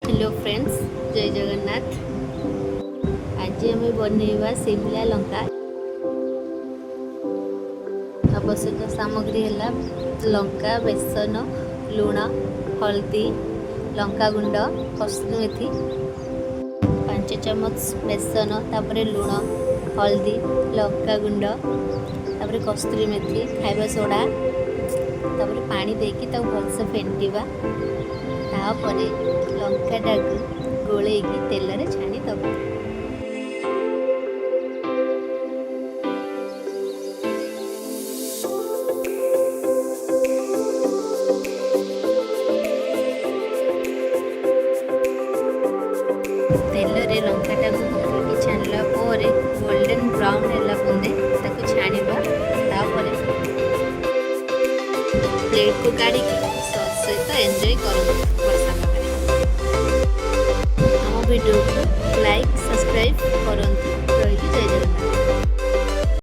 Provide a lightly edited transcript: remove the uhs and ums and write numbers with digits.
Hello friends, जय जगन्नाथ। आज आम बनइबा सिमला लंका। आवश्यक सामग्री है लंका, बेसन, लुण, हल्दी, लंका गुंड, कसूरी मेथी, 5 चमच बेसन, तापर लुण, हल्दी, लंका गुंड, तापर कसूरी मेथी, खाइबा सोडा, तापर पानी देकी भलसे फेंटिबा। तापरे लंकाटा गोले तेल रे छाणी दबा। तेल रे लंकाटा पकईकी छाणला गोल्डन ब्राउन है पुंदे ताको छाणीबा। तापरे प्लेट को काढ़ी सॉस सहित एंजॉय करूँ। वर्षा पागे आम वीडियो